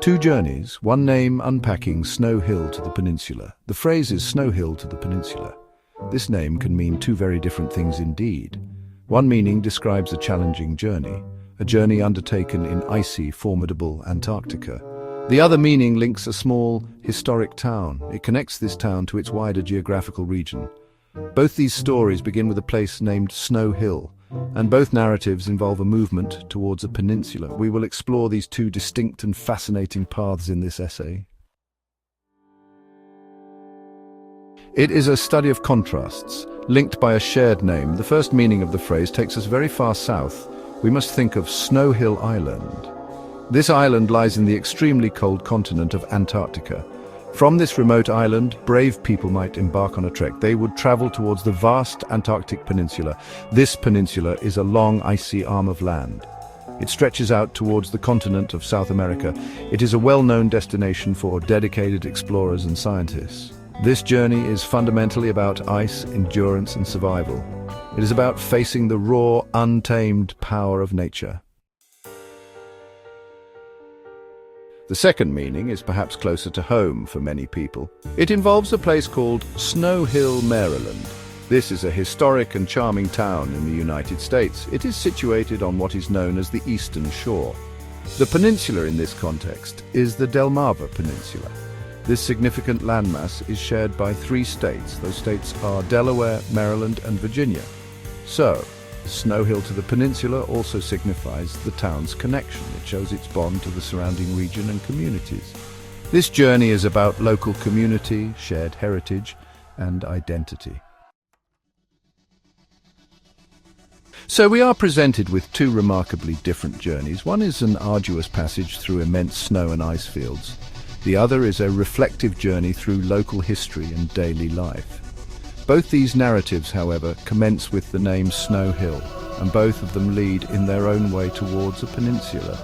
Two journeys, one name unpacking Snow Hill to the Peninsula. The phrase is Snow Hill to the Peninsula. This name can mean two very different things indeed. One meaning describes a challenging journey, a journey undertaken in icy, formidable Antarctica. The other meaning links a small, historic town. It connects this town to its wider geographical region. Both these stories begin with a place named Snow Hill, and both narratives involve a movement towards a peninsula. We will explore these two distinct and fascinating paths in this essay. It is a study of contrasts, linked by a shared name. The first meaning of the phrase takes us very far south. We must think of Snow Hill Island. This island lies in the extremely cold continent of Antarctica. From this remote island, brave people might embark on a trek. They would travel towards the vast Antarctic peninsula. This peninsula is a long, icy arm of land. It stretches out towards the continent of South America. It is a well-known destination for dedicated explorers and scientists. This journey is fundamentally about ice, endurance, and survival. It is about facing the raw, untamed power of nature. The second meaning is perhaps closer to home for many people. It involves a place called Snow Hill, Maryland. This is a historic and charming town in the United States. It is situated on what is known as the Eastern Shore. The peninsula in this context is the Delmarva Peninsula. This significant landmass is shared by 3 states. Those states are Delaware, Maryland, and Virginia. So, Snow Hill to the peninsula also signifies the town's connection. It shows its bond to the surrounding region and communities. This journey is about local community, shared heritage, and identity. So we are presented with two remarkably different journeys. One is an arduous passage through immense snow and ice fields. The other is a reflective journey through local history and daily life. Both these narratives, however, commence with the name Snow Hill, and both of them lead in their own way towards a peninsula.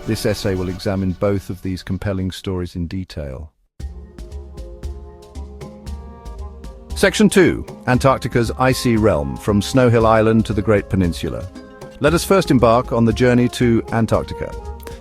This essay will examine both of these compelling stories in detail. Section 2. Antarctica's Icy Realm, from Snow Hill Island to the Great Peninsula. Let us first embark on the journey to Antarctica.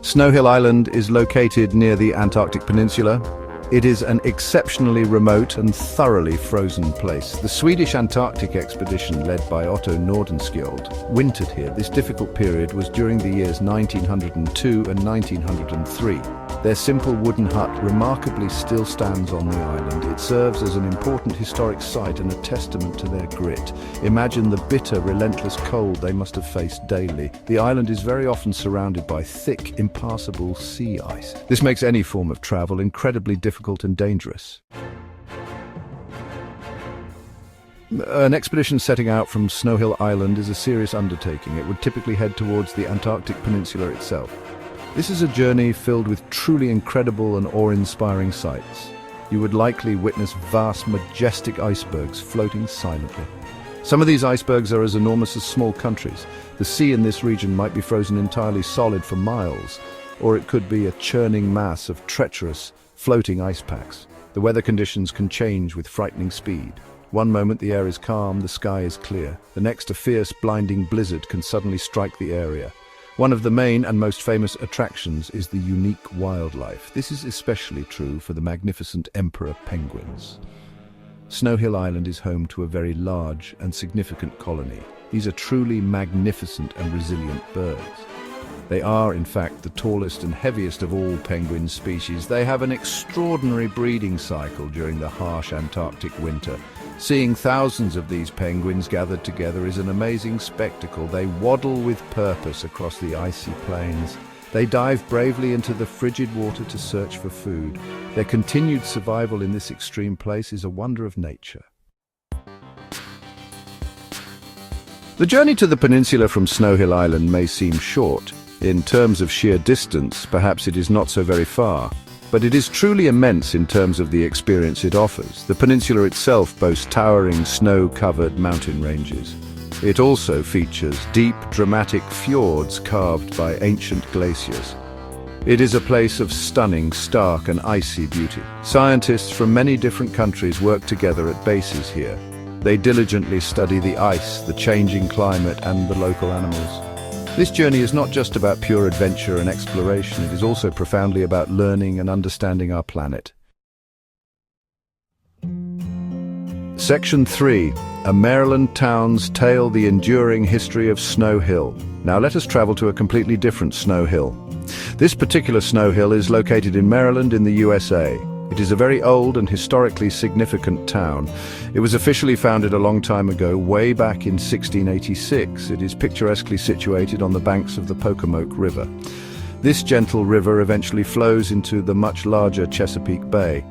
Snow Hill Island is located near the Antarctic Peninsula. It is an exceptionally remote and thoroughly frozen place. The Swedish Antarctic expedition led by Otto Nordenskjöld wintered here. This difficult period was during the years 1902 and 1903. Their simple wooden hut remarkably still stands on the island. It serves as an important historic site and a testament to their grit. Imagine the bitter, relentless cold they must have faced daily. The island is very often surrounded by thick, impassable sea ice. This makes any form of travel incredibly difficult and dangerous. An expedition setting out from Snow Hill Island is a serious undertaking. It would typically head towards the Antarctic Peninsula itself. This is a journey filled with truly incredible and awe-inspiring sights. You would likely witness vast, majestic icebergs floating silently. Some of these icebergs are as enormous as small countries. The sea in this region might be frozen entirely solid for miles, or it could be a churning mass of treacherous, floating ice packs. The weather conditions can change with frightening speed. One moment the air is calm, the sky is clear. The next, a fierce, blinding blizzard can suddenly strike the area. One of the main and most famous attractions is the unique wildlife. This is especially true for the magnificent emperor penguins. Snow Hill Island is home to a very large and significant colony. These are truly magnificent and resilient birds. They are, in fact, the tallest and heaviest of all penguin species. They have an extraordinary breeding cycle during the harsh Antarctic winter. Seeing thousands of these penguins gathered together is an amazing spectacle. They waddle with purpose across the icy plains. They dive bravely into the frigid water to search for food. Their continued survival in this extreme place is a wonder of nature. The journey to the peninsula from Snow Hill Island may seem short. In terms of sheer distance, perhaps it is not so very far. But it is truly immense in terms of the experience it offers. The peninsula itself boasts towering snow-covered mountain ranges. It also features deep, dramatic fjords carved by ancient glaciers. It is a place of stunning, stark and icy beauty. Scientists from many different countries work together at bases here. They diligently study the ice, the changing climate and the local animals. This journey is not just about pure adventure and exploration, it is also profoundly about learning and understanding our planet. Section 3. A Maryland Town's Tale: The Enduring History of Snow Hill. Now let us travel to a completely different Snow Hill. This particular Snow Hill is located in Maryland in the USA. It is a very old and historically significant town. It was officially founded a long time ago, way back in 1686. It is picturesquely situated on the banks of the Pocomoke River. This gentle river eventually flows into the much larger Chesapeake Bay.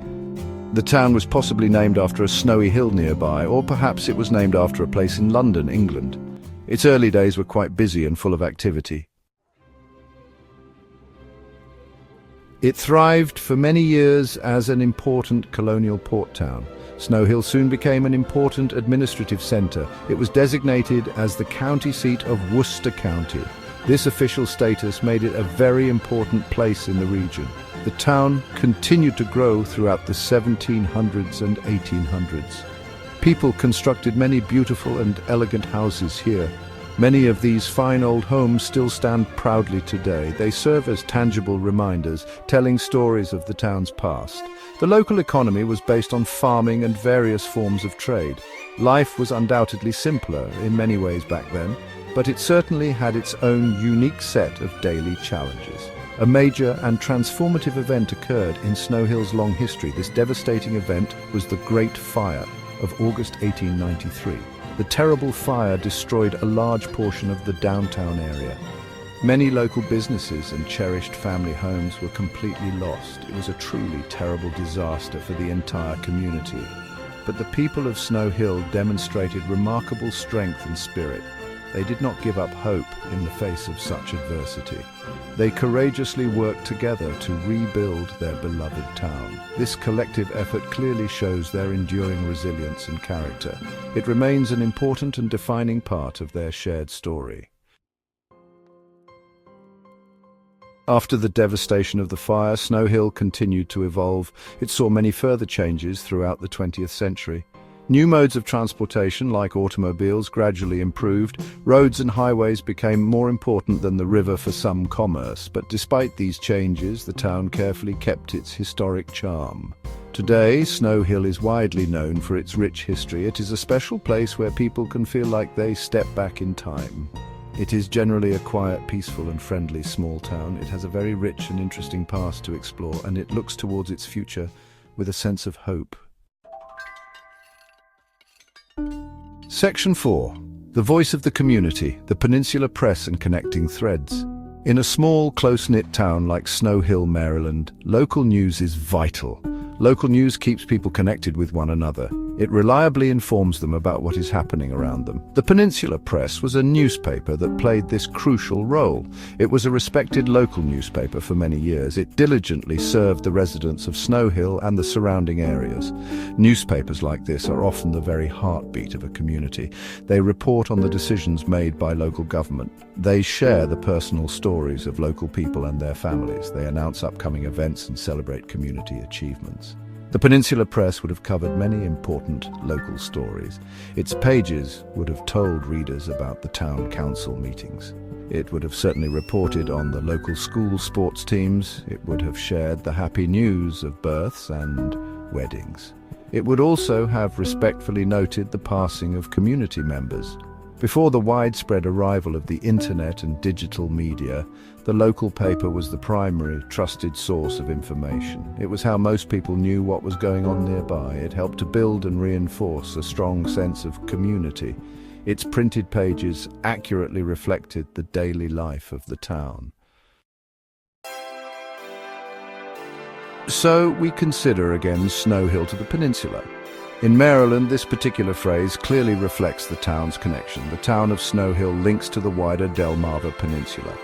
The town was possibly named after a snowy hill nearby, or perhaps it was named after a place in London, England. Its early days were quite busy and full of activity. It thrived for many years as an important colonial port town. Snow Hill soon became an important administrative center. It was designated as the county seat of Worcester County. This official status made it a very important place in the region. The town continued to grow throughout the 1700s and 1800s. People constructed many beautiful and elegant houses here. Many of these fine old homes still stand proudly today. They serve as tangible reminders, telling stories of the town's past. The local economy was based on farming and various forms of trade. Life was undoubtedly simpler in many ways back then, but it certainly had its own unique set of daily challenges. A major and transformative event occurred in Snow Hill's long history. This devastating event was the Great Fire of August 1893. The terrible fire destroyed a large portion of the downtown area. Many local businesses and cherished family homes were completely lost. It was a truly terrible disaster for the entire community. But the people of Snow Hill demonstrated remarkable strength and spirit. They did not give up hope in the face of such adversity. They courageously worked together to rebuild their beloved town. This collective effort clearly shows their enduring resilience and character. It remains an important and defining part of their shared story. After the devastation of the fire, Snow Hill continued to evolve. It saw many further changes throughout the 20th century. New modes of transportation, like automobiles, gradually improved. Roads and highways became more important than the river for some commerce, but despite these changes, the town carefully kept its historic charm. Today, Snow Hill is widely known for its rich history. It is a special place where people can feel like they step back in time. It is generally a quiet, peaceful and friendly small town. It has a very rich and interesting past to explore, and it looks towards its future with a sense of hope. Section 4. The Voice of the Community, the Peninsula Press and Connecting Threads. In a small, close-knit town like Snow Hill, Maryland, local news is vital. Local news keeps people connected with one another. It reliably informs them about what is happening around them. The Peninsula Press was a newspaper that played this crucial role. It was a respected local newspaper for many years. It diligently served the residents of Snow Hill and the surrounding areas. Newspapers like this are often the very heartbeat of a community. They report on the decisions made by local government. They share the personal stories of local people and their families. They announce upcoming events and celebrate community achievements. The Peninsula Press would have covered many important local stories. Its pages would have told readers about the town council meetings. It would have certainly reported on the local school sports teams. It would have shared the happy news of births and weddings. It would also have respectfully noted the passing of community members. Before the widespread arrival of the internet and digital media, the local paper was the primary, trusted source of information. It was how most people knew what was going on nearby. It helped to build and reinforce a strong sense of community. Its printed pages accurately reflected the daily life of the town. So we consider again Snow Hill to the peninsula. In Maryland, this particular phrase clearly reflects the town's connection. The town of Snow Hill links to the wider Delmarva Peninsula.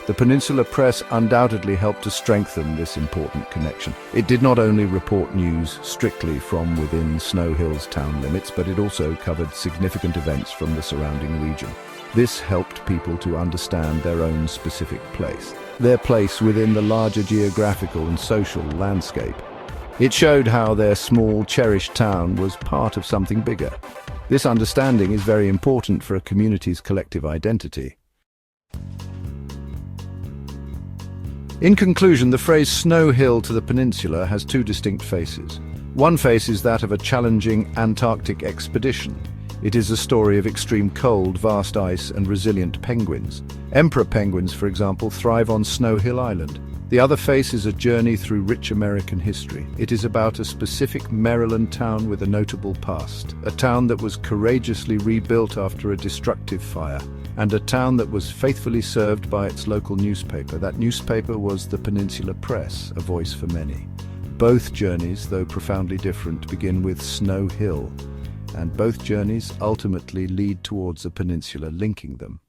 The Peninsula Press undoubtedly helped to strengthen this important connection. It did not only report news strictly from within Snow Hill's town limits, but it also covered significant events from the surrounding region. This helped people to understand their own specific place, their place within the larger geographical and social landscape. It showed how their small, cherished town was part of something bigger. This understanding is very important for a community's collective identity. In conclusion, the phrase Snow Hill to the Peninsula has two distinct faces. One face is that of a challenging Antarctic expedition. It is a story of extreme cold, vast ice, and resilient penguins. Emperor penguins, for example, thrive on Snow Hill Island. The other face is a journey through rich American history. It is about a specific Maryland town with a notable past, a town that was courageously rebuilt after a destructive fire, and a town that was faithfully served by its local newspaper. That newspaper was the Peninsula Press, a voice for many. Both journeys, though profoundly different, begin with Snow Hill, and both journeys ultimately lead towards a peninsula linking them.